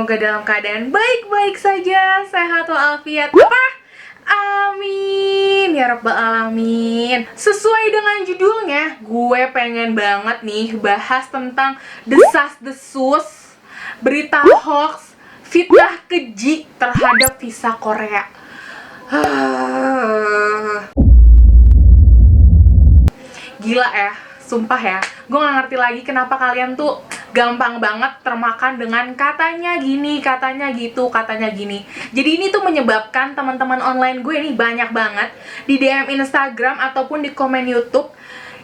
semoga dalam keadaan baik-baik saja, sehat walafiat. Apa? Amin ya rabbal alamin. Sesuai dengan judulnya, gue pengen banget nih bahas tentang desas-desus, berita hoax, fitnah keji terhadap visa Korea. Gila ya, sumpah ya, gue gak ngerti lagi kenapa kalian tuh gampang banget termakan dengan katanya gini, katanya gitu, katanya gini. Jadi ini tuh menyebabkan teman-teman online gue nih banyak banget di DM Instagram ataupun di komen YouTube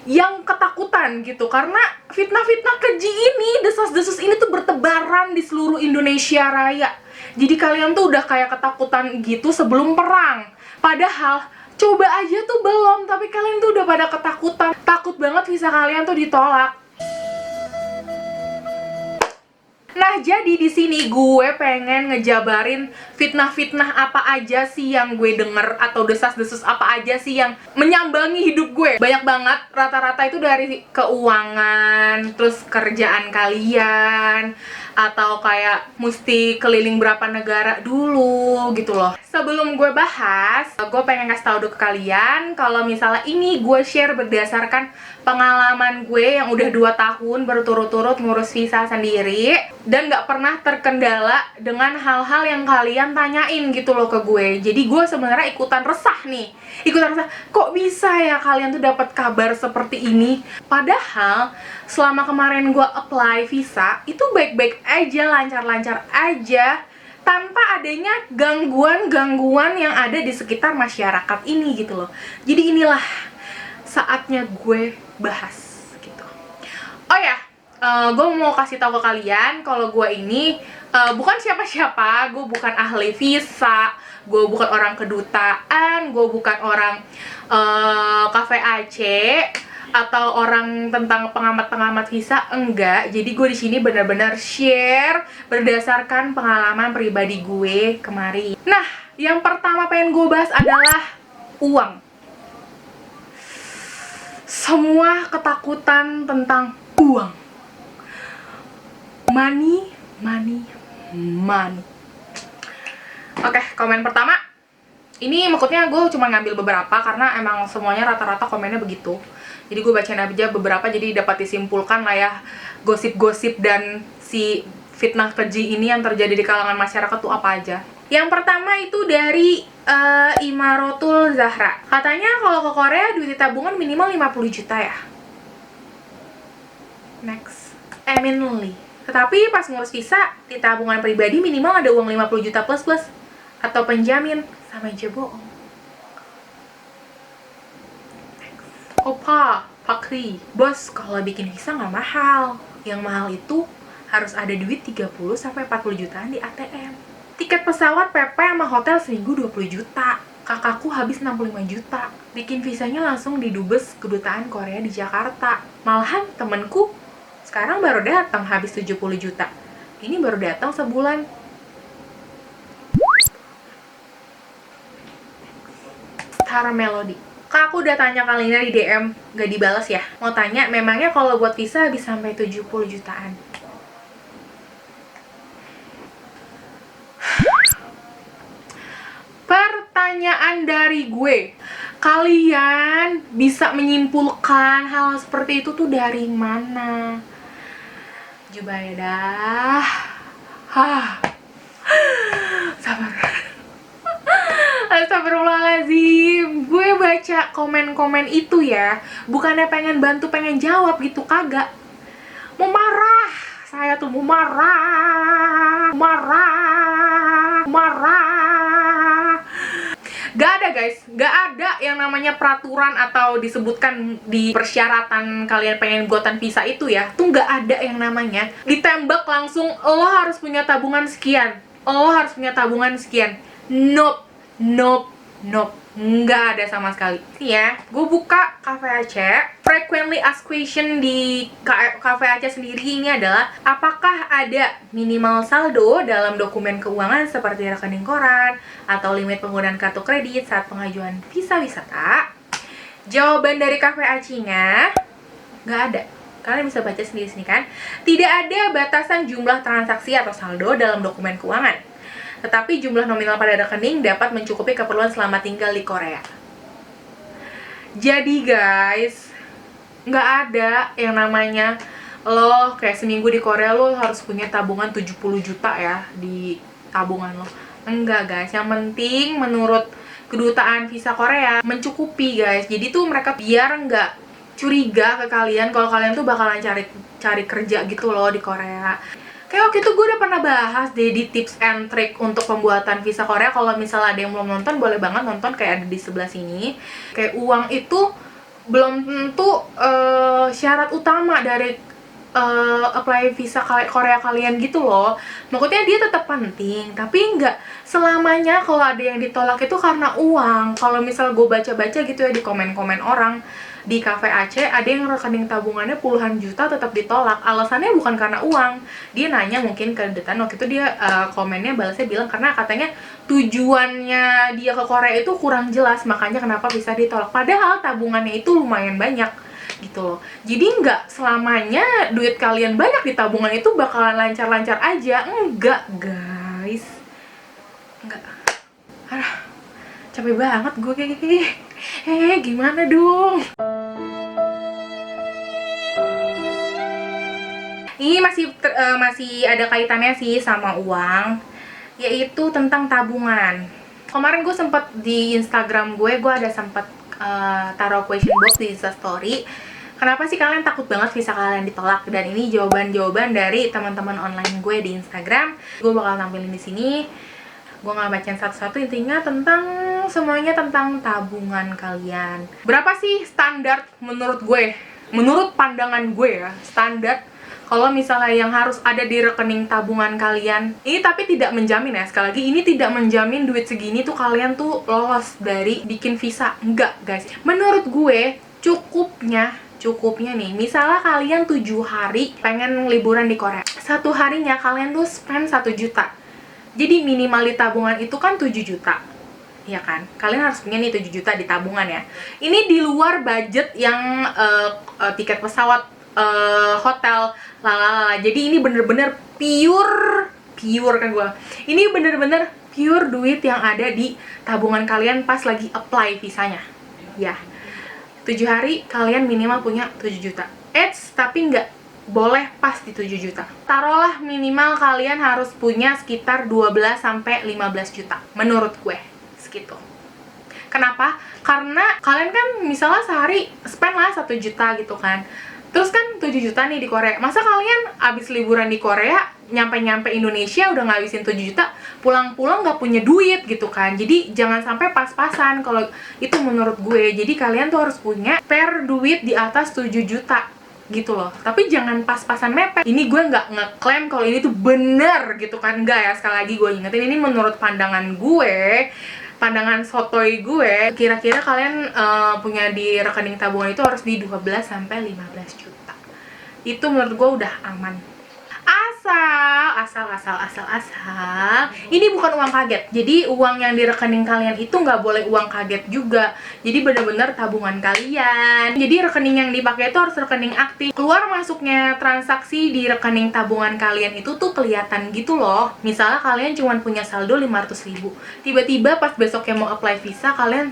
yang ketakutan gitu, karena fitnah-fitnah keji ini, desas-desus ini tuh bertebaran di seluruh Indonesia Raya. Jadi kalian tuh udah kayak ketakutan gitu sebelum perang. Padahal coba aja tuh belum, tapi kalian tuh udah pada ketakutan. Takut banget visa kalian tuh ditolak. Nah, jadi di sini gue pengen ngejabarin fitnah-fitnah apa aja sih yang gue denger, atau desas-desus apa aja sih yang menyambangi hidup gue. Banyak banget, rata-rata itu dari keuangan, terus kerjaan kalian, atau kayak mesti keliling berapa negara dulu gitu loh. Sebelum gue bahas, gue pengen kasih tau dulu ke kalian kalau misalnya ini gue share berdasarkan pengalaman gue yang udah 2 tahun berturut-turut ngurus visa sendiri, dan gak pernah terkendala dengan hal-hal yang kalian tanyain gitu loh ke gue. Jadi gue sebenarnya ikutan resah nih, kok bisa ya kalian tuh dapat kabar seperti ini. Padahal selama kemarin gue apply visa itu baik-baik aja, lancar-lancar aja, tanpa adanya gangguan-gangguan yang ada di sekitar masyarakat ini gitu loh. Jadi inilah saatnya gue bahas gitu. Oh ya, gue mau kasih tahu ke kalian kalau gue ini bukan siapa-siapa. Gue bukan ahli visa, gue bukan orang kedutaan, gue bukan orang KVAC atau orang tentang pengamat-pengamat visa, enggak. Jadi gue di sini benar-benar share berdasarkan pengalaman pribadi gue kemarin. Nah, yang pertama pengen gue bahas adalah uang. Semua ketakutan tentang uang. Money, money, money. Oke, komen pertama. Ini maksudnya gue cuma ngambil beberapa karena emang semuanya rata-rata komennya begitu. Jadi gue bacain aja beberapa, jadi dapat disimpulkan lah ya gosip-gosip dan si fitnah keji ini yang terjadi di kalangan masyarakat tuh apa aja. Yang pertama itu dari Imarotul Zahra. Katanya kalau ke Korea duit tabungan minimal 50 juta ya. Next, Eminly. Tetapi pas ngurus visa, di tabungan pribadi minimal ada uang 50 juta plus atau penjamin, sama aja bohong. Opa, Pakri, bos, kalau bikin visa nggak mahal. Yang mahal itu harus ada duit 30-40 jutaan di ATM. Tiket pesawat PP sama hotel seminggu 20 juta. Kakakku habis 65 juta. Bikin visanya langsung di dubes kedutaan Korea di Jakarta. Malahan temenku sekarang baru datang habis 70 juta. Ini baru datang sebulan. Star Melody. Kak, aku udah tanya kali ini di DM, gak dibalas ya. Mau tanya, memangnya kalau buat visa bisa sampai 70 jutaan? Pertanyaan dari gue, kalian bisa menyimpulkan hal seperti itu tuh dari mana? Coba ya dah. Sabar. Astagfirullahaladzim. Gue baca komen-komen itu ya, bukannya pengen bantu, pengen jawab gitu, kagak. Mau marah. Saya tuh mau marah. Gak ada guys, gak ada yang namanya peraturan atau disebutkan di persyaratan kalian pengen buatan visa itu ya. Tuh gak ada yang namanya ditembak langsung, lo harus punya tabungan sekian, lo harus punya tabungan sekian. Nope. Nggak ada sama sekali. Nih ya, gue buka KVAC. Frequently asked question di KVAC sendiri ini adalah, apakah ada minimal saldo dalam dokumen keuangan seperti rekening koran atau limit penggunaan kartu kredit saat pengajuan visa wisata? Jawaban dari KVAC-nya, nggak ada. Kalian bisa baca sendiri sini kan. Tidak ada batasan jumlah transaksi atau saldo dalam dokumen keuangan. Tetapi jumlah nominal pada rekening dapat mencukupi keperluan selama tinggal di Korea. Jadi guys, nggak ada yang namanya lo kayak seminggu di Korea lo harus punya tabungan 70 juta ya di tabungan lo. Enggak guys, yang penting menurut kedutaan visa Korea mencukupi guys. Jadi tuh mereka biar nggak curiga ke kalian kalau kalian tuh bakalan cari kerja gitu loh di Korea. Kayak waktu itu gue udah pernah bahas deh di tips and trick untuk pembuatan visa Korea. Kalau misalnya ada yang belum nonton, boleh banget nonton, kayak ada di sebelah sini. Kayak uang itu belum tentu syarat utama dari apply visa Korea kalian gitu loh. Maksudnya dia tetap penting, tapi nggak selamanya kalau ada yang ditolak itu karena uang. Kalau misal gue baca-baca gitu ya di komen-komen orang di Cafe Aceh, ada yang rekening tabungannya puluhan juta tetap ditolak. Alasannya bukan karena uang. Dia nanya mungkin ke Detan, waktu itu dia komennya balasnya bilang karena katanya tujuannya dia ke Korea itu kurang jelas, makanya kenapa bisa ditolak. Padahal tabungannya itu lumayan banyak gitu loh. Jadi nggak selamanya duit kalian banyak di tabungan itu bakalan lancar-lancar aja. Enggak guys, enggak. Aduh, capek banget gue kayak gini. Gimana dong? Ini masih ada kaitannya sih sama uang, yaitu tentang tabungan. Kemarin gue sempet di Instagram gue ada sempet taruh question box di Instastory. Kenapa sih kalian takut banget visa kalian ditolak? Dan ini jawaban-jawaban dari teman-teman online gue di Instagram. Gue bakal tampilin di sini. Gue nggak bacain satu-satu, intinya semuanya tentang tabungan kalian. Berapa sih standar menurut gue? Menurut pandangan gue ya, standar kalau misalnya yang harus ada di rekening tabungan kalian. Ini tapi tidak menjamin ya, sekali lagi ini tidak menjamin duit segini tuh kalian tuh lolos dari bikin visa. Enggak guys, menurut gue cukupnya nih, misalnya kalian 7 hari pengen liburan di Korea, satu harinya kalian tuh spend 1 juta. Jadi minimal di tabungan itu kan 7 juta, ya kan? Kalian harus punya nih 7 juta di tabungan ya. Ini di luar budget yang tiket pesawat, hotel, lalala. Jadi ini bener-bener pure kan gue. Ini bener-bener pure duit yang ada di tabungan kalian pas lagi apply visanya. Ya, 7 hari kalian minimal punya 7 juta. Tapi nggak boleh pas di 7 juta. Taruhlah minimal kalian harus punya sekitar 12 sampai 15 juta menurut gue. Segitu. Kenapa? Karena kalian kan misalnya sehari spend lah 1 juta gitu kan. Terus kan 7 juta nih di Korea. Masa kalian abis liburan di Korea, nyampe Indonesia udah ngabisin 7 juta, pulang-pulang nggak punya duit gitu kan. Jadi jangan sampai pas-pasan kalau itu menurut gue. Jadi kalian tuh harus punya spare duit di atas 7 juta gitu loh. Tapi jangan pas-pasan mepet. Ini gue nggak ngeklaim kalau ini tuh bener gitu kan. Enggak ya, sekali lagi gue ingetin ini menurut pandangan gue, pandangan sotoy gue. Kira-kira kalian punya di rekening tabungan itu harus di 12 sampai 15 juta. Itu menurut gue udah aman. Asal ini bukan uang kaget. Jadi uang yang di rekening kalian itu nggak boleh uang kaget juga. Jadi benar-benar tabungan kalian. Jadi rekening yang dipakai itu harus rekening aktif. Keluar masuknya transaksi di rekening tabungan kalian itu tuh kelihatan gitu loh. Misalnya kalian cuma punya saldo 500.000, tiba-tiba pas besoknya mau apply visa kalian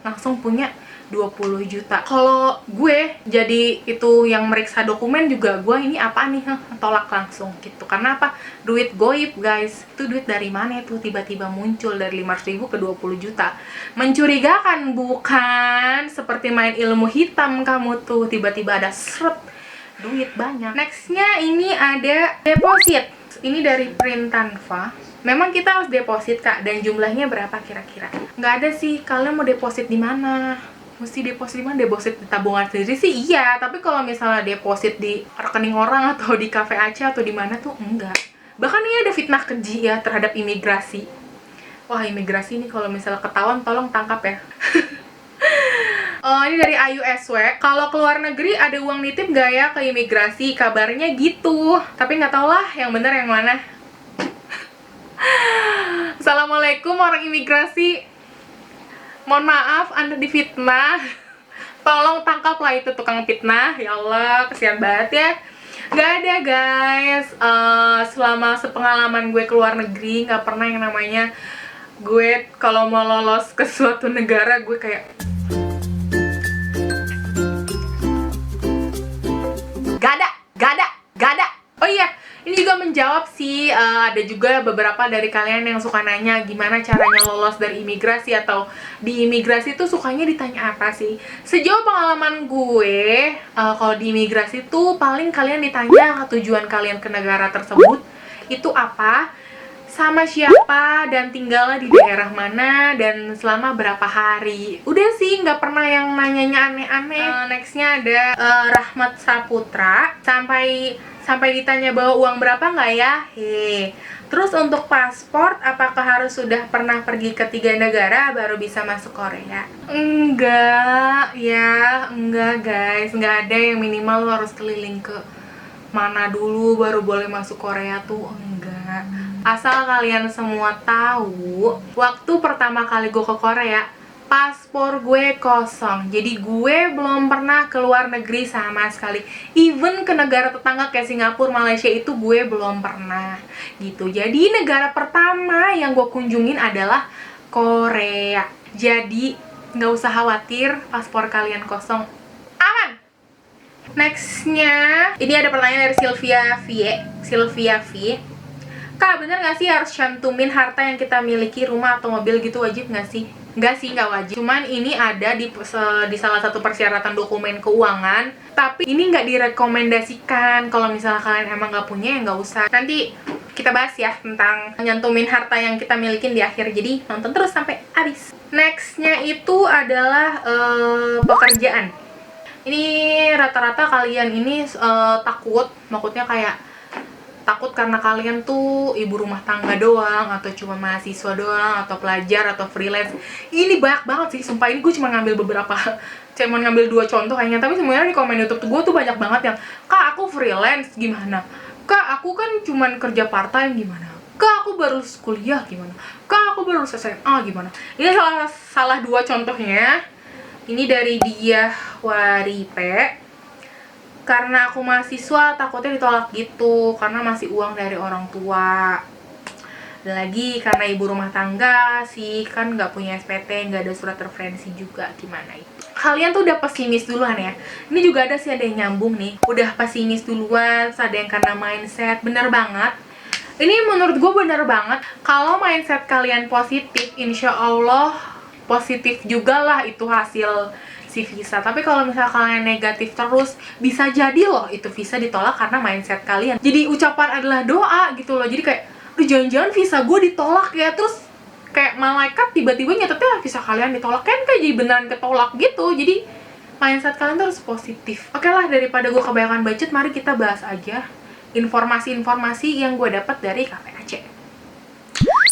langsung punya 20 juta. Kalau gue jadi itu yang meriksa dokumen juga, gue ini apa nih, tolak langsung gitu. Karena apa? Duit goib guys. Itu duit dari mana itu tiba-tiba muncul dari 500.000 ke 20 juta. Mencurigakan bukan? Seperti main ilmu hitam kamu tuh, tiba-tiba ada duit banyak. Nextnya ini ada deposit. Ini dari Print Tanfa. Memang kita harus deposit kak, dan jumlahnya berapa kira-kira? Nggak ada sih. Kalian mau deposit di mana? Mesti deposit di mana? Deposit di tabungan sendiri sih iya, tapi kalau misalnya deposit di rekening orang atau di Cafe Aceh atau di mana tuh enggak. Bahkan ini ada fitnah keji ya terhadap imigrasi. Wah, imigrasi ini kalau misalnya ketahuan tolong tangkap ya. Ini dari Ayu SW. Kalau keluar negeri ada uang nitip gak ya ke imigrasi? Kabarnya gitu. Tapi nggak tau lah yang bener yang mana. Assalamualaikum orang imigrasi. Mohon maaf Anda difitnah. Tolong tangkaplah itu tukang fitnah. Ya Allah, kesian banget ya. Gak ada guys, selama sepengalaman gue keluar negeri gak pernah yang namanya gue kalau mau lolos ke suatu negara gue kayak gak ada. Oh iya, ini juga menjawab sih, ada juga beberapa dari kalian yang suka nanya gimana caranya lolos dari imigrasi atau di imigrasi tuh sukanya ditanya apa sih. Sejauh pengalaman gue, kalau di imigrasi tuh paling kalian ditanya tujuan kalian ke negara tersebut itu apa, sama siapa, dan tinggalnya di daerah mana, dan selama berapa hari. Udah sih, nggak pernah yang nanyanya aneh-aneh. Nextnya ada Rahmat Saputra, sampai ditanya bawa uang berapa nggak ya? Terus untuk paspor, apakah harus sudah pernah pergi ke 3 negara baru bisa masuk Korea? Enggak guys, nggak ada yang minimal lo harus keliling ke mana dulu baru boleh masuk Korea tuh, enggak. Asal kalian semua tahu, waktu pertama kali gue ke Korea, paspor gue kosong. Jadi gue belum pernah ke luar negeri sama sekali. Even ke negara tetangga kayak Singapura, Malaysia itu gue belum pernah gitu. Jadi negara pertama yang gue kunjungin adalah Korea. Jadi nggak usah khawatir paspor kalian kosong, aman. Nextnya, ini ada pertanyaan dari Sylvia V. Kak, bener gak sih harus cantumin harta yang kita miliki, rumah atau mobil gitu, wajib gak sih? Enggak sih, nggak wajib. Cuman ini ada di salah satu persyaratan dokumen keuangan. Tapi ini nggak direkomendasikan. Kalau misalnya kalian emang nggak punya, ya nggak usah. Nanti kita bahas ya tentang nyantumin harta yang kita milikin di akhir. Jadi nonton terus sampai habis. Nextnya itu adalah pekerjaan. Ini rata-rata kalian ini takut, maksudnya kayak takut karena kalian tuh ibu rumah tangga doang, atau cuma mahasiswa doang, atau pelajar, atau freelance. Ini banyak banget sih, sumpah. Ini gue cuma ngambil beberapa, cuma ngambil 2 contoh kayaknya. Tapi sebenarnya di komen YouTube gue tuh banyak banget yang, Kak aku freelance gimana? Kak aku kan cuma kerja part time gimana? Kak aku baru kuliah gimana? Kak aku baru SMA gimana? Ini salah 2 contohnya. Ini dari Dia Waripe. Karena aku mahasiswa, takutnya ditolak gitu, karena masih uang dari orang tua. Dan lagi karena ibu rumah tangga sih, kan nggak punya SPT, nggak ada surat referensi juga, gimana itu. Kalian tuh udah pesimis duluan ya. Ini juga ada sih, ada yang nyambung nih. Udah pesimis duluan, ada yang karena mindset. Bener banget. Ini menurut gue bener banget. Kalau mindset kalian positif, insya Allah positif juga lah itu hasil si visa. Tapi kalau misalnya kalian negatif terus, bisa jadi loh itu visa ditolak karena mindset kalian. Jadi ucapan adalah doa gitu loh. Jadi kayak, jangan-jangan visa gue ditolak ya. Terus kayak malaikat tiba-tiba nyatetnya visa kalian ditolak, kan kayak jadi beneran ketolak gitu. Jadi mindset kalian tuh harus positif. Oke lah, daripada gue kebanyakan budget, mari kita bahas aja informasi-informasi yang gue dapat dari Cafe Aceh.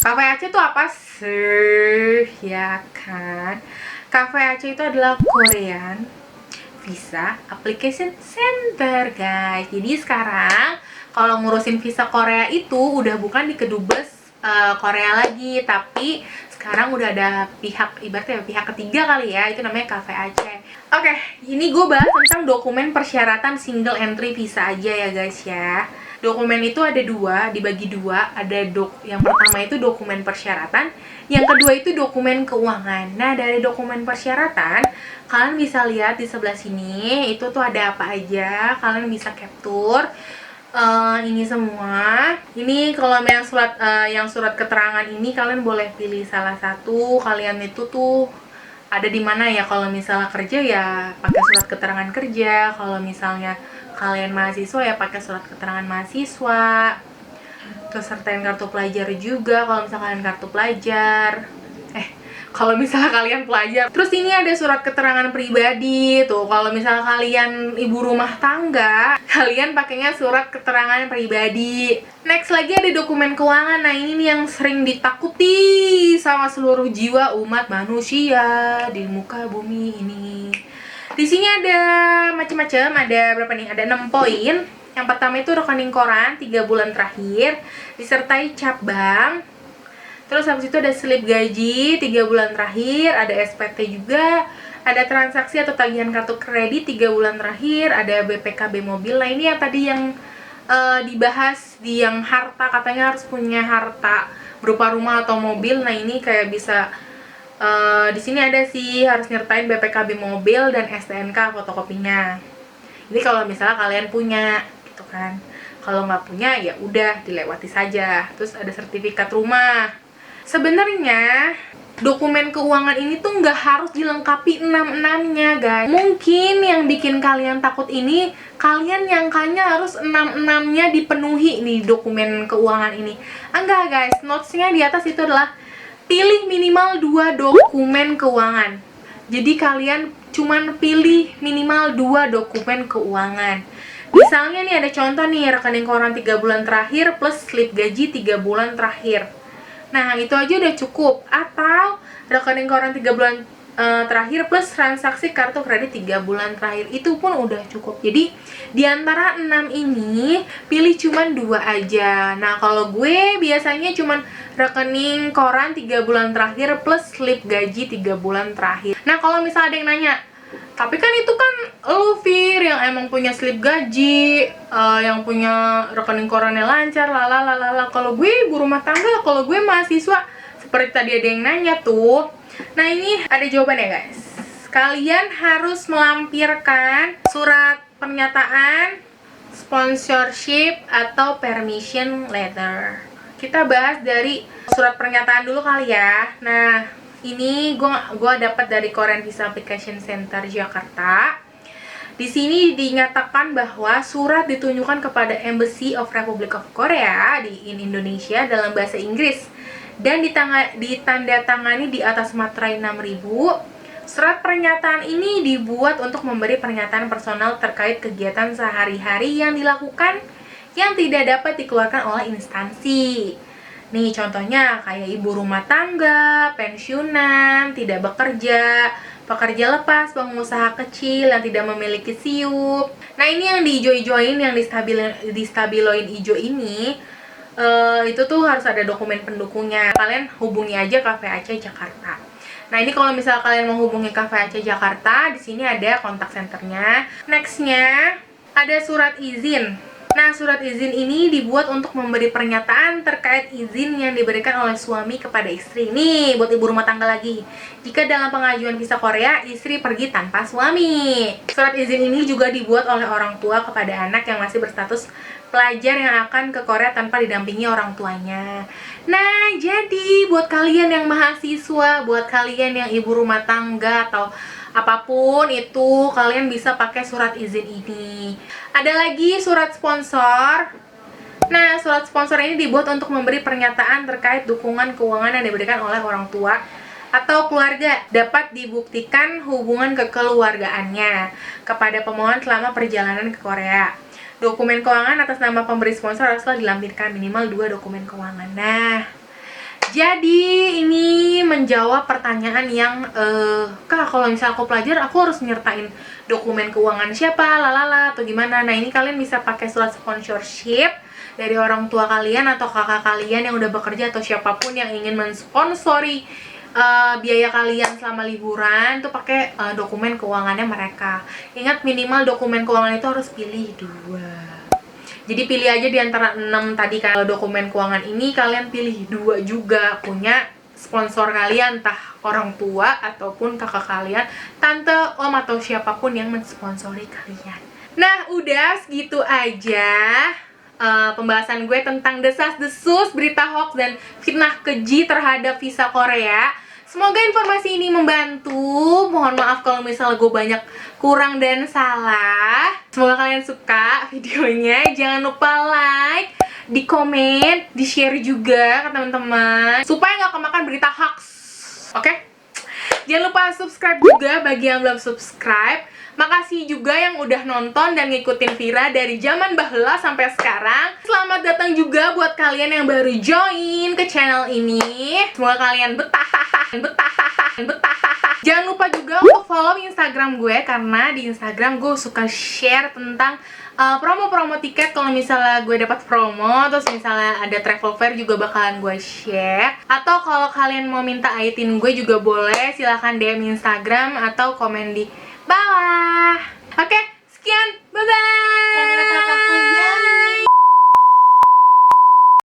Cafe Aceh tuh apa sih? Ya kan, Cafe Aceh itu adalah Korean Visa Application Center guys. Jadi sekarang kalau ngurusin visa Korea itu udah bukan di kedubes Korea lagi, tapi sekarang udah ada pihak, ibaratnya pihak ketiga kali ya, itu namanya Cafe Aceh. Oke, ini gue bahas tentang dokumen persyaratan single entry visa aja ya guys ya. Dokumen itu ada 2, dibagi 2. Yang pertama itu dokumen persyaratan, yang kedua itu dokumen keuangan. Nah, dari dokumen persyaratan, kalian bisa lihat di sebelah sini, itu tuh ada apa aja. Kalian bisa capture ini semua. Ini kalau yang surat keterangan ini, kalian boleh pilih salah satu. Kalian itu tuh ada di mana ya? Kalau misalnya kerja ya pakai surat keterangan kerja. Kalau misalnya kalian mahasiswa ya pakai surat keterangan mahasiswa. Terus sertain kartu pelajar juga kalau misalnya kalian kartu pelajar. Kalau misalnya kalian pelajar. Terus ini ada surat keterangan pribadi tuh. Kalau misalnya kalian ibu rumah tangga, kalian pakainya surat keterangan pribadi. Next lagi ada dokumen keuangan. Nah, ini nih yang sering ditakuti sama seluruh jiwa umat manusia di muka bumi ini. Di sini ada macam-macam, ada berapa nih? Ada 6 poin. Yang pertama itu rekening koran 3 bulan terakhir, disertai cap bank. Terus habis itu ada slip gaji 3 bulan terakhir, ada SPT juga, ada transaksi atau tagihan kartu kredit 3 bulan terakhir, ada BPKB mobil. Nah ini yang tadi yang dibahas di yang harta, katanya harus punya harta berupa rumah atau mobil. Nah ini kayak bisa di sini ada sih harus nyertain BPKB mobil dan STNK fotokopinya. Ini kalau misalnya kalian punya gitu kan. Kalau nggak punya ya udah dilewati saja. Terus ada sertifikat rumah. Sebenarnya dokumen keuangan ini tuh nggak harus dilengkapi 6-6-nya guys. Mungkin yang bikin kalian takut ini, kalian nyangkanya harus 6-6-nya dipenuhi nih dokumen keuangan ini. Enggak guys, notesnya di atas itu adalah pilih minimal 2 dokumen keuangan. Jadi kalian cuman pilih minimal 2 dokumen keuangan. Misalnya nih ada contoh nih, rekening koran 3 bulan terakhir plus slip gaji 3 bulan terakhir. Nah itu aja udah cukup. Atau rekening koran 3 bulan terakhir plus transaksi kartu kredit 3 bulan terakhir, itu pun udah cukup. Jadi di antara 6 ini pilih cuman 2 aja. Nah kalau gue biasanya cuman rekening koran 3 bulan terakhir plus slip gaji 3 bulan terakhir. Nah kalau misalnya ada yang nanya, tapi kan itu kan lu Fir yang emang punya slip gaji, yang punya rekening korannya lancar, lalalala. Kalau gue ibu rumah tangga, kalau gue mahasiswa, seperti tadi ada yang nanya tuh. Nah ini ada jawabannya guys. Kalian harus melampirkan surat pernyataan, sponsorship, atau permission letter. Kita bahas dari surat pernyataan dulu kali ya. Nah ini gue dapat dari Korean Visa Application Center Jakarta. Di sini dinyatakan bahwa surat ditunjukkan kepada Embassy of Republic of Korea in Indonesia dalam bahasa Inggris dan ditandatangani di atas materai 6000. Surat pernyataan ini dibuat untuk memberi pernyataan personal terkait kegiatan sehari-hari yang dilakukan yang tidak dapat dikeluarkan oleh instansi. Nih contohnya kayak ibu rumah tangga, pensiunan, tidak bekerja, pekerja lepas, pengusaha kecil yang tidak memiliki siup. Nah ini yang di hijau-hijauin, yang di stabiloin hijau ini, itu tuh harus ada dokumen pendukungnya. Kalian hubungi aja KVAC Jakarta. Nah ini kalau misalnya kalian mau hubungi KVAC Jakarta, di sini ada kontak centernya. Nextnya ada surat izin. Nah, surat izin ini dibuat untuk memberi pernyataan terkait izin yang diberikan oleh suami kepada istri. Nih, buat ibu rumah tangga lagi. Jika dalam pengajuan visa Korea, istri pergi tanpa suami. Surat izin ini juga dibuat oleh orang tua kepada anak yang masih berstatus pelajar yang akan ke Korea tanpa didampingi orang tuanya. Nah, jadi buat kalian yang mahasiswa, buat kalian yang ibu rumah tangga atau apapun itu, kalian bisa pakai surat izin ini. Ada lagi surat sponsor. Nah, surat sponsor ini dibuat untuk memberi pernyataan terkait dukungan keuangan yang diberikan oleh orang tua atau keluarga, dapat dibuktikan hubungan kekeluargaannya kepada pemohon selama perjalanan ke Korea. Dokumen keuangan atas nama pemberi sponsor haruslah dilampirkan minimal 2 dokumen keuangan. Nah, jadi ini menjawab pertanyaan yang Kak, kalau misalnya aku pelajar, aku harus nyertain dokumen keuangan siapa, lalala, atau gimana. Nah ini kalian bisa pakai surat sponsorship dari orang tua kalian atau kakak kalian yang udah bekerja, atau siapapun yang ingin mensponsori biaya kalian selama liburan, tuh pakai dokumen keuangannya mereka. Ingat, minimal dokumen keuangan itu harus pilih 2. Jadi pilih aja di antara 6 tadi kan. Kalau dokumen keuangan ini kalian pilih 2 juga, punya sponsor kalian, entah orang tua ataupun kakak kalian, tante, om, atau siapapun yang mensponsori kalian. Nah udah segitu aja pembahasan gue tentang desas-desus, berita hoax, dan fitnah keji terhadap visa Korea. Semoga informasi ini membantu. Mohon maaf kalau misalnya gue banyak kurang dan salah. Semoga kalian suka videonya. Jangan lupa like, di komen, di share juga ke teman-teman supaya nggak kemakan berita hoax. Oke? Jangan lupa subscribe juga bagi yang belum subscribe. Makasih juga yang udah nonton dan ngikutin Vira dari zaman bahula sampai sekarang. Selamat datang juga buat kalian yang baru join ke channel ini. Semoga kalian betah. Jangan lupa juga untuk follow Instagram Instagram gue, karena di Instagram gue suka share tentang promo-promo tiket. Kalau misalnya gue dapat promo, terus misalnya ada travel fair juga bakalan gue share. Atau kalau kalian mau minta aitin gue juga boleh, silahkan DM Instagram atau komen di bawah. Oke, sekian